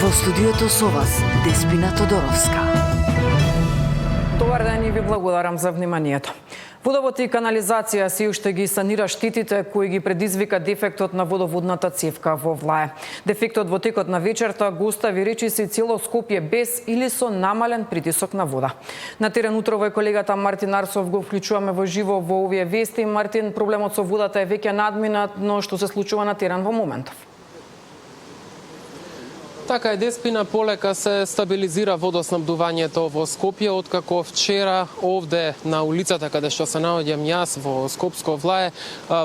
Во студиото со вас, Деспина Тодоровска. Добар ден и ви благодарам за вниманието. Водовод и канализација се уште ги санира штетите кои ги предизвика дефектот на водоводната цевка во Влае. Дефектот во текот на вечерта го остави речиси цело Скопје без или со намален притисок на вода. На терен утрово е колегата Мартин Арсов, го вклучуваме во живо во овие вести. Мартин, проблемот со водата е веќе надминат, но што се случува на терен во моментов? Така е, Деспина, полека се стабилизира водоснабдувањето во Скопје, откако вчера овде на улицата каде што се наоѓам јас во Скопско Влае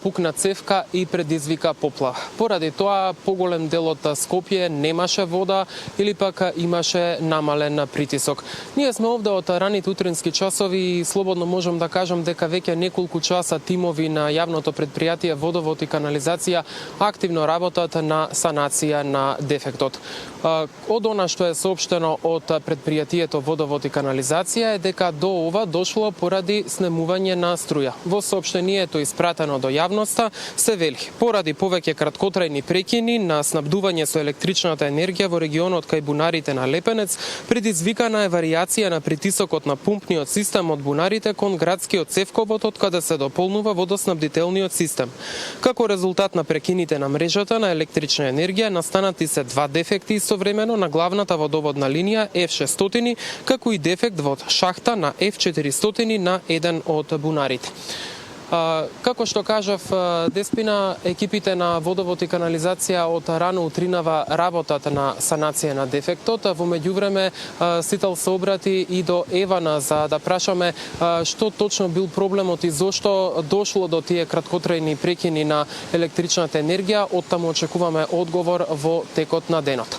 пукна цевка и предизвика поплава. Поради тоа поголем дел од Скопје немаше вода или пак имаше намален притисок. Ние сме овде од раните утрински часови и слободно можам да кажам дека веќе неколку часа тимови на јавното предпријатие Водовод и канализација активно работат на санација на дефектот. Од она што е соопштено од предпријатието Водовод и канализација е дека до ова дошло поради снемување на струја. Во соопштението испратено до јавноста се вели: поради повеќе краткотрајни прекини на снабдување со електричната енергија во регионот кај бунарите на Лепенец, предизвикана е варијација на притисокот на пумпниот систем од бунарите кон градскиот цевковод од каде се дополнува водоснабдителниот систем. Како резултат на прекините на мрежата на електрична енергија настанати се два дефекти истовремено на главната водоводна линија F600, како и дефект во шахта на F400 на еден од бунарите. Како што кажав, Деспина, екипите на Водовод и канализација од рано утринава работат на санација на дефектот. Во меѓувреме Сител се обрати и до Евана за да прашаме што точно бил проблемот и зошто дошло до тие краткотрајни прекини на електричната енергија. Оттаму очекуваме одговор во текот на денот.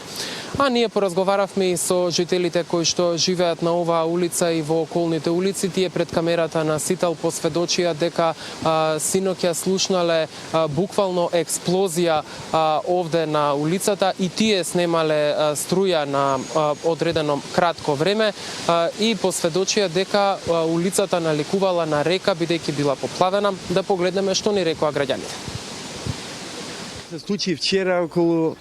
А ние поразговаравме и со жителите кои што живеат на оваа улица и во околните улици. Тие пред камерата на Сител посведочија дека синоќа слушнале буквално експлозија овде на улицата и тие снемале струја на одредено кратко време и посведочија дека улицата наликувала на река бидејќи била поплавена. Да погледнеме што ни рекоа граѓаните. Се случи вчера околу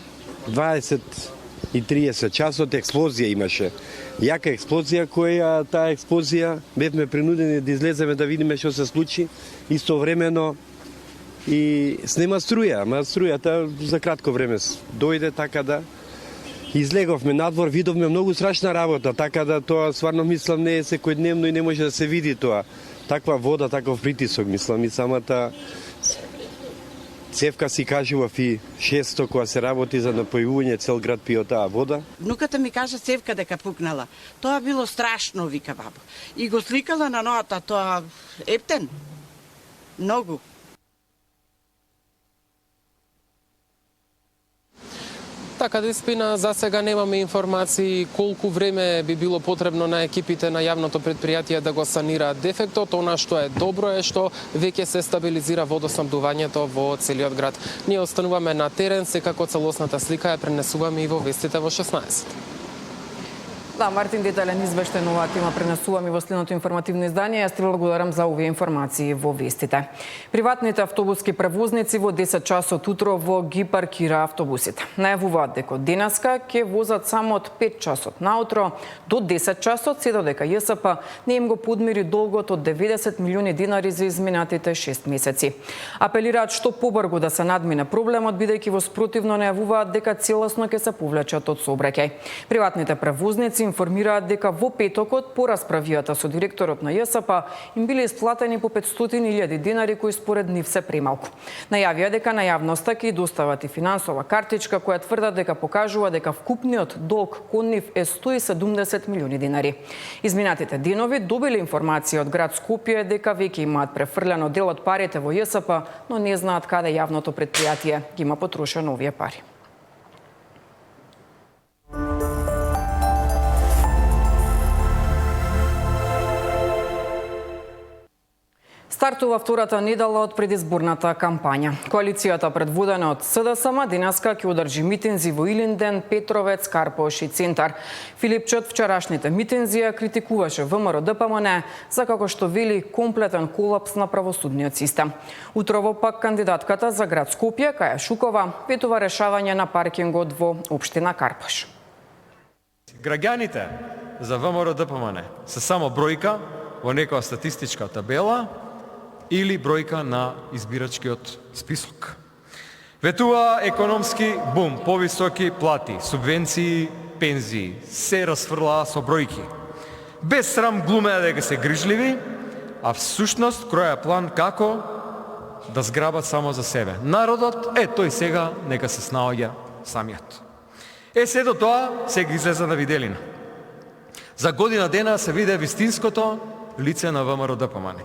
20:30 часот експлозија имаше. Јака експлозија, која таа експлозија бевме принудени да излеземе да видиме што се случи. Истовремено и снема струја, ама струјата за кратко време дојде, така да излеговме надвор, видовме многу страшна работа, така да тоа стварно мислам не е секојдневно и не може да се види тоа. Таква вода, таков притисок, мислам и самата цевка си кажував и 600 кога се работи за напојување цел град пие таа вода. Внуката ми кажа цевка дека пукнала. Тоа било страшно, вика баба. И го сликала на ноата, тоа ептен. Многу. Така, Деспина, за сега немаме информации колку време би било потребно на екипите на јавното предпријатие да го санираат дефектот. Она што е добро е што веќе се стабилизира водоснабдувањето во целиот град. Ние остануваме на терен, секако целосната слика ја пренесуваме и во вестите во 16. Да, Мартин, детален извештај на оваа тема пренесувам и во следното информативно издание. Јас ти благодарам за овие информации во вестите. Приватните автобуски превозници во 10 часот утрово ги паркира автобусите. Најавуваат дека денеска ќе возат само од 5 часот наутро до 10 часот, се додека ЈСП не им го подмири долгот од 90 милиони динари за изминатите 6 месеци. Апелираат што побрзо да се надмине проблемот, бидејќи во спротивно најавуваат дека целосно ќе се повлечат од сообраќај. Приватните превозници информираат дека во петокот по расправијата со директорот на ЈСП им биле исплатени по 500.000 динари кои според нив се премалку. Најавија дека на јавноста ќе достават и финансова картичка која тврдат дека покажува дека вкупниот долг кон нив е 170 милиони динари. Изминатите денови добиле информација од град Скопје дека веќе имаат префрлено дел од парите во ЈСП, но не знаат каде јавното предпријатие ги има потрошено овие пари. Стартува втората недела од предизборната кампања. Коалицијата предводена од СДСМ денеска ќе одржи митинзи во Илинден, Петровец, Карпош и Центар. Филипчот вчерашните митинзи ја критикуваше ВМРО-ДПМН за како што вели комплетен колапс на правосудниот систем. Утрово пак кандидатката за град Скопје, Каја Шукова, ветува решавање на паркингот во општина Карпош. Граѓаните за ВМРО ДПМН се само бројка во некоја статистичка табела или бројка на избирачкиот список. Ветува економски бум, повисоки плати, субвенции, пензии, се расфрлаа со бројки. Без срам глумеа дека се грижливи, а всушност кроја план како да зграбат само за себе. Народот, тој сега нека се снаоѓа самиот. Сето тоа сега излезе на виделина. За година дена се виде вистинското лице на ВМРО ДПМН.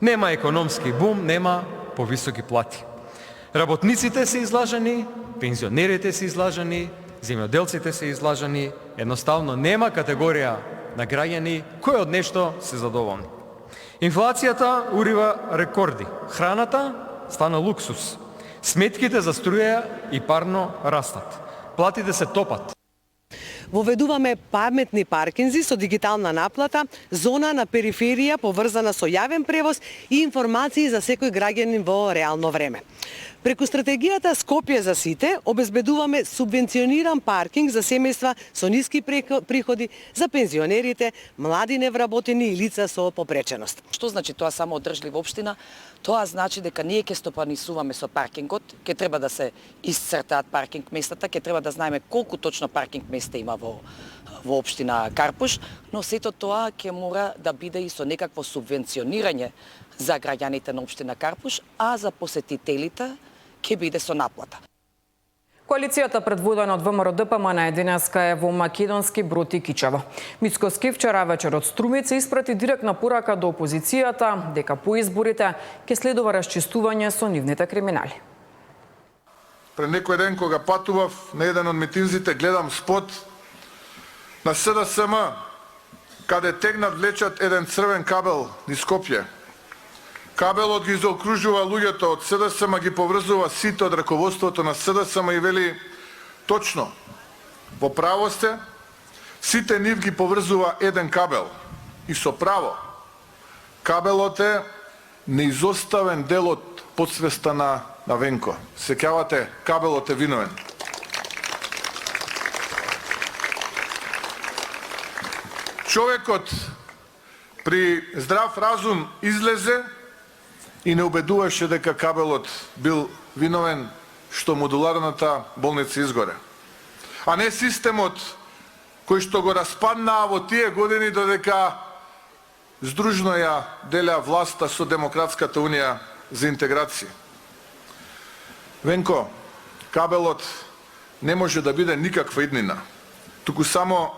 Нема економски бум, нема повисоки плати. Работниците се излажани, пензионерите се излажани, земјоделците се излажани, едноставно нема категорија на граѓани кои од нешто се задоволни. Инфлацијата урива рекорди, храната стана луксус, сметките за струја и парно растат, платите се топат. Воведуваме паметни паркинзи со дигитална наплата, зона на периферија поврзана со јавен превоз и информации за секој граѓанин во реално време. Преку стратегијата Скопје за сите обезбедуваме субвенциониран паркинг за семејства со ниски приходи, за пензионерите, млади невработени и лица со попреченост. Што значи тоа само одржлива општина? Тоа значи дека ние ќе стопанисуваме со паркингот, ќе треба да се исцртаат паркинг местата, ќе треба да знаеме колку точно паркинг места има во општина Карпуш, но сето тоа ќе мора да биде и со некакво субвенционирање за граѓаните на општина Карпуш, а за посетителите ќе биде со наплата. Коалицијата предводена од ВМРО ДПМН денеска е во Македонски Брод и Кичево. Мицкоски вчера вечер од Струмица испрати директна порака до опозицијата дека по изборите ќе следува расчистување со нивните криминали. Пред некој ден кога патував на еден од митинзите, гледам спот на СДСМ каде тегнат влечат еден црвен кабел низ Скопје. Кабелот ги заокружува луѓето од СДСМ, ги поврзува сите од раководството на СДСМ и вели точно, во право сте, сите нив ги поврзува еден кабел. И со право, кабелот е неизоставен дел од подсвеста на Венко. Сеќавате, кабелот е виновен. Човекот при здрав разум излезе и не убедуваше дека кабелот бил виновен што модуларната болница изгоре. А не системот кој што го распаднаа во тие години додека здружно ја деля власта со Демократската унија за интеграција. Венко, кабелот не може да биде никаква иднина, туку само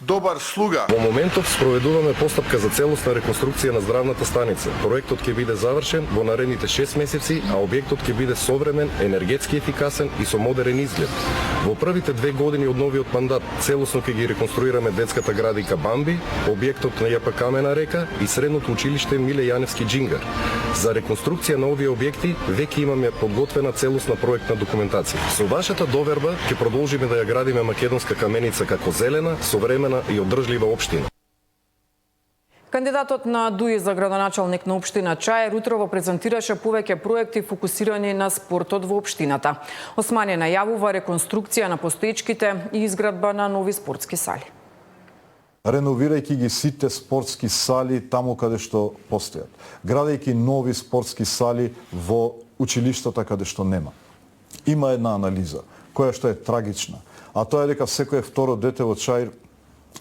добар слуга. Во моментов спроведуваме постапка за целосна реконструкција на здравната станица. Проектот ќе биде завршен во наредните 6 месеци, а објектот ќе биде современ, енергетски ефикасен и со модерен изглед. Во првите 2 години од новиот мандат целосно ќе ги реконструираме детската градика Бамби, објектот на ЈП Камена река и средното училиште Миле Јаневски Џингар. За реконструкција на овие објекти веќе имаме подготвена целосна проектна документација. Со вашата доверба ќе продолжиме да ја градиме македонска каменица како зелена, современа и одржлива општина. Кандидатот на ДУИ за градоначалник на општина Чаир утрово презентираше повеќе проекти фокусирани на спортот во општината. Османи најавува реконструкција на постоечките и изградба на нови спортски сали. Реновирајќи ги сите спортски сали таму каде што постојат, градејќи нови спортски сали во училиштата каде што нема. Има една анализа која што е трагична, а тоа е дека секое второ дете во Чаир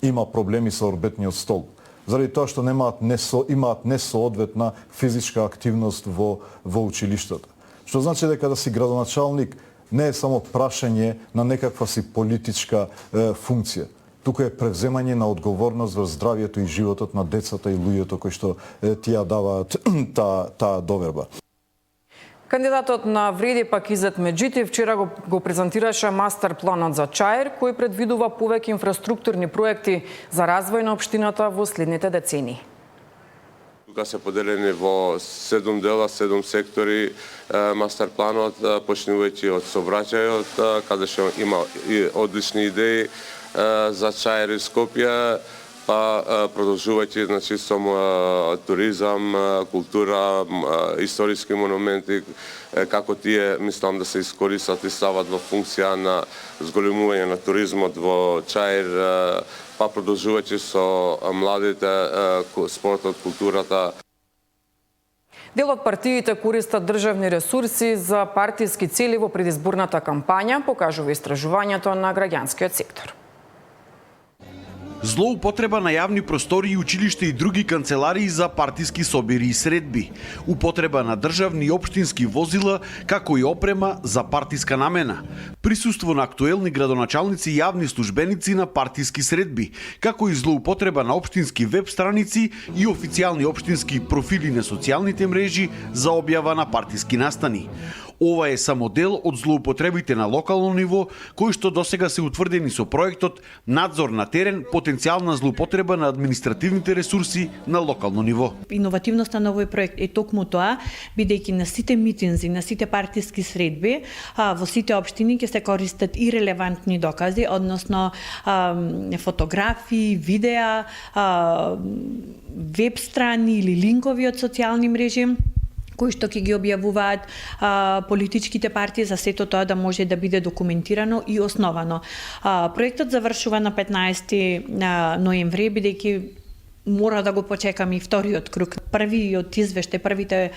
има проблеми со орбетниот стол, заради тоа што имаат несоодветна физичка активност во училиштата. Што значи дека да си градоначалник не е само прашање на некаква си политичка функција. Туку е превземање на одговорност во здравието и животот на децата и луѓето кои што ти ја даваат таа доверба. Кандидатот на Вреди пак Изет Меджити вчера го презентираше мастер планот за Чаир, кој предвидува повеќе инфраструктурни проекти за развој на општината во следните децении. Тука се поделени во 7 дела, 7 сектори мастер планот, почнувајќи од сообраќајот, каде што има и одлични идеи за Чаир и Скопје, продолжувајќи значи со туризам, култура, историски монументи, како тие мислам да се искористат и стават во функција на зголемување на туризмот во Чаир, па продолжувајќи со младите, спортот, културата. Дел од партиите користат државни ресурси за партиски цели во предизборната кампања, покажува истражувањето на граѓанскиот сектор. Злоупотреба на јавни простори, училишта и други канцеларии за партиски собири и средби. Употреба на државни и општински возила, како и опрема за партиска намена. Присуство на актуелни градоначалници и јавни службеници на партиски средби, како и злоупотреба на општински веб страници и официјални општински профили на социјалните мрежи за објава на партиски настани. Ова е само дел од злоупотребите на локално ниво, кои што досега се утврдени со проектот Надзор на терен, потенцијална злоупотреба на административните ресурси на локално ниво. Иновативноста на овој проект е токму тоа, бидејќи на сите митинзи, на сите партиски средби, во сите општини ќе се користат и релевантни докази, односно фотографии, видеа, веб страни или линкови од социјални мрежи, кои што ќе ги објавуваат политичките партии, за сето тоа да може да биде документирано и основано. Проектот завршува на 15 ноември, бидејќи мора да го почекаме и вториот круг. Првиот извештај, првите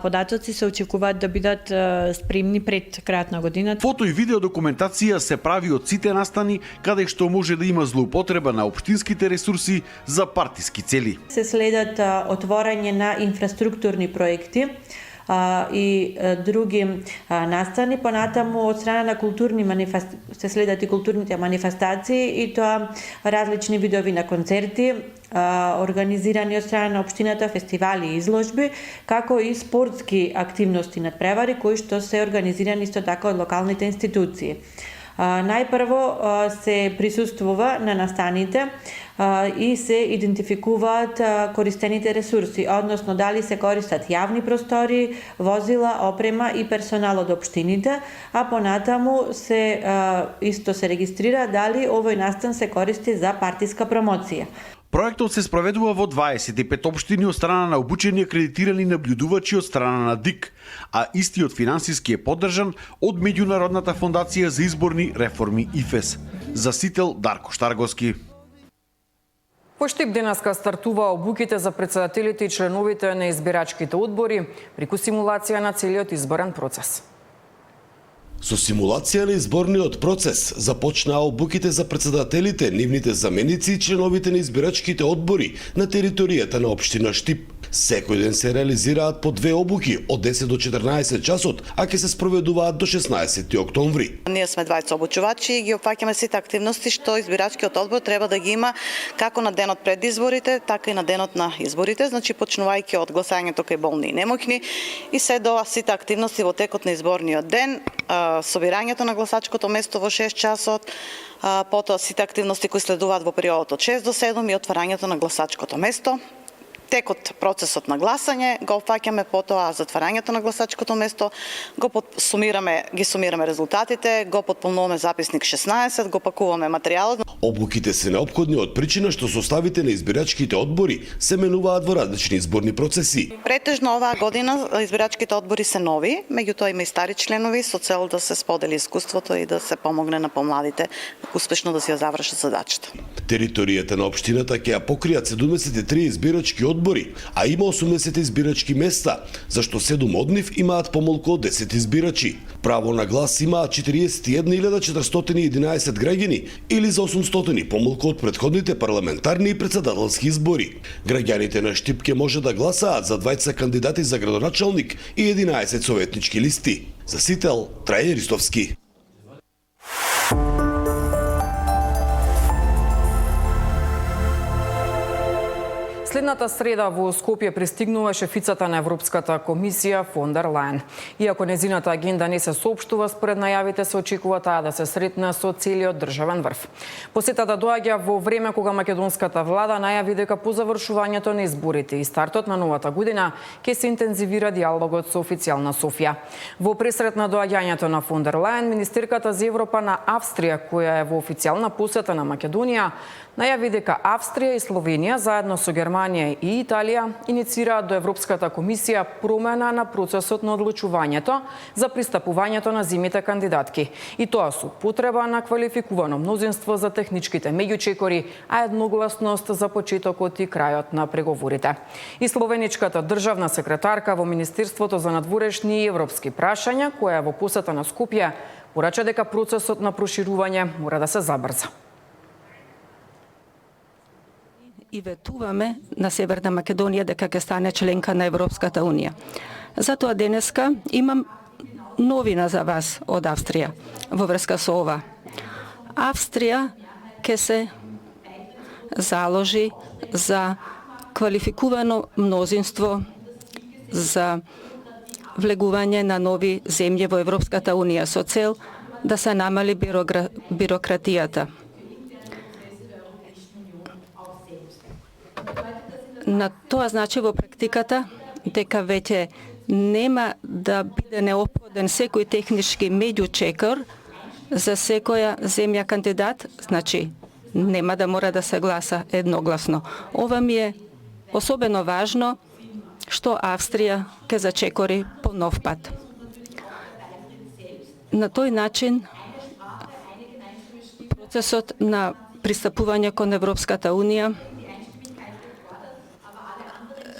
податоци се очекуваат да бидат спремни пред крајот на годината. Фото и видео документација се прави од сите настани каде што може да има злоупотреба на општинските ресурси за партиски цели. Се следат отворање на инфраструктурни проекти и други настани, понатаму од страна на културни се следат и културните манифестации, и тоа различни видови на концерти, организирани од страна на општината, фестивали и изложби, како и спортски активности надпревари кои што се организирани исто така од локалните институции. Најпрво се присуствува на настаните и се идентификуваат користените ресурси, односно дали се користат јавни простори, возила, опрема и персонал од општините, а понатаму исто се регистрира дали овој настан се користи за партиска промоција. Проектот се спроведува во 25 општини од страна на обучени акредитирани наблюдувачи од страна на ДИК, а истиот финансиски е поддржан од Меѓународната фондација за изборни реформи ИФЕС. Засител Дарко Штарговски. Во Штип денеска стартува обуките за претседателите и членовите на избирачките одбори преку симулација на целиот изборен процес. Со симулација на изборниот процес започнаа обуките за претседателите, нивните заменици и членовите на избирачките одбори на територијата на општина Штип. Секој ден се реализираат по 2 обуки од 10 до 14 часот, а ќе се спроведуваат до 16 октомври. Ние сме 20 обучувачи и ги опфаќаме сите активности што избирачкиот одбор треба да ги има како на денот пред изборите, така и на денот на изборите, значи почнувајќи од гласањето кај болни и немоќни и се до сите активности во текот на изборниот ден, собирањето на гласачкото место во 6 часот, потоа сите активности кои следуваат во периодот од 6 до 7 и отварањето на гласачкото место. Текот процесот на гласање го опфаќаме, потоа затварањето на гласачкото место, ги сумираме резултатите, го потполнуваме записник 16, го пакуваме материјалот. Обуките се неопходни од причина што составите на избирачките одбори се менуваат во различни изборни процеси. Претежно оваа година избирачките одбори се нови, меѓутоа има и стари членови со цел да се сподели искуството и да се помогне на помладите успешно да си ја завршат задачата. Територијата на општината ќе ја покријат 73 избирачки одбори, а има 80 избирачки места, зашто 7 од нив имаат помалку од 10 избирачи. Право на глас имаат 41.411 граѓани или за 800 помалку од претходните парламентарни и претседателски избори. Граѓаните на Штип ќе може да гласаат за 20 кандидати за градоначалник и 11 советнички листи. Засител Трајан Ристовски. Следната среда во Скопје пристигнува шефицата на Европската комисија фон дер Лајен. Иако незината агенда не се соопштува, според најавите се очекува таа да се сретне со целиот државен врв. Посетата доаѓа во време кога македонската влада најави дека по завршувањето на изборите и стартот на новата година ќе се интензивира диалогот со официјална Софија. Во пресрет на доаѓањето на фон дер Лајен, министерката за Европа на Австрија, која е во официјална посета на Македонија, најави дека Австрија и Словенија заедно со Германија и Италија иницираат до Европската комисија промена на процесот на одлучувањето за пристапувањето на земјите кандидатки. И тоа со потреба на квалификувано мнозинство за техничките меѓучекори, а едногласност за почетокот и крајот на преговорите. И словеничката државна секретарка во Министерството за надворешни и европски прашања, која е во посета на Скопје, порача дека процесот на проширување мора да се забрза. И ветуваме на Северна Македонија дека ќе стане членка на Европската Унија. Затоа денеска имам новина за вас од Австрија во врска со ова. Австрија ќе се заложи за квалификувано мнозинство за влегување на нови земји во Европската Унија со цел да се намали бирократијата. На тоа значи во практиката дека веќе нема да биде неопходен секој технички меѓучекор за секоја земја кандидат, значи нема да мора да се гласа едногласно. Ова ми е особено важно што Австрија ќе зачекори по нов пат. На тој начин процесот на пристапување кон Европската Унија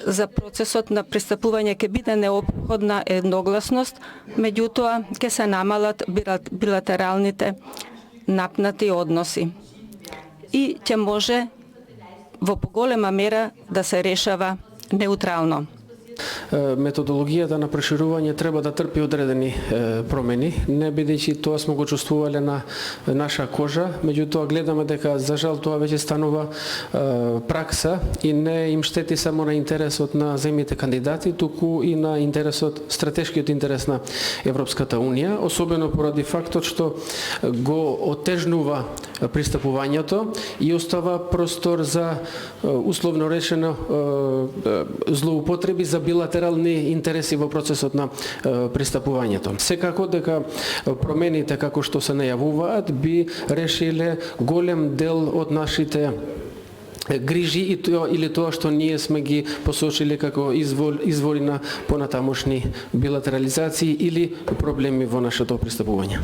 за процесот на пристапување ќе биде неопходна едногласност, меѓутоа ќе се намалат билатералните напнати односи и ќе може во поголема мера да се решава неутрално. Методологијата на проширување треба да трпи одредени промени, не бидејќи тоа сме го чувствувале на наша кожа, меѓутоа гледаме дека за жал тоа веќе станува пракса и не им штети само на интересот на земјите кандидати, туку и на интересот, стратешкиот интерес на Европската Унија, особено поради фактот што го отежнува пристапувањето и остава простор за условно речено злоупотреби за билатерални интереси во процесот на пристапувањето. Секако дека промените како што се најавуваат би решиле голем дел од нашите грижи или тоа што ние сме ги посочили како извори на понатамошни билатерализации или проблеми во нашето пристапување.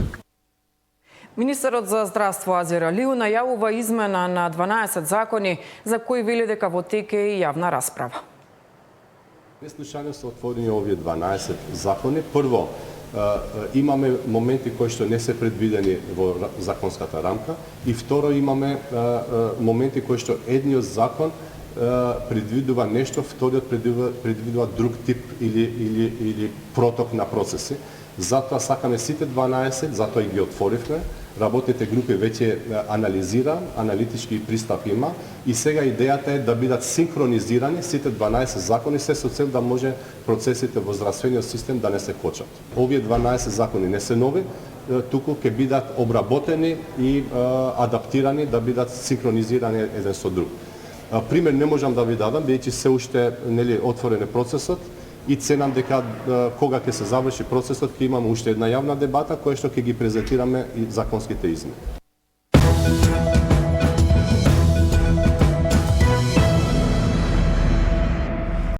Министерот за здравство Азер Алиу најавува измена на 12 закони за кои вели дека во тек е и јавна расправа. Неслучајно се отворени овие 12 закони. Прво, имаме моменти кои што не се предвидени во законската рамка и второ имаме моменти кои што едниот закон предвидува нешто, вториот предвидува друг тип или проток на процеси. Затоа сакаме сите 12, затоа и ги отворивме. Работните групи веќе анализира, аналитички пристап има и сега идејата е да бидат синхронизирани сите 12 закони се со цел да може процесите во здравствениот систем да не се кочат. Овие 12 закони не се нови, туку ќе бидат обработени и адаптирани да бидат синхронизирани еден со друг. Пример не можам да ви дадам, бидејќи се уште нели отворен е процесот и ценам дека кога ќе се заврши процесот ќе имаме уште една јавна дебата која што ќе ги презентираме и законските измени.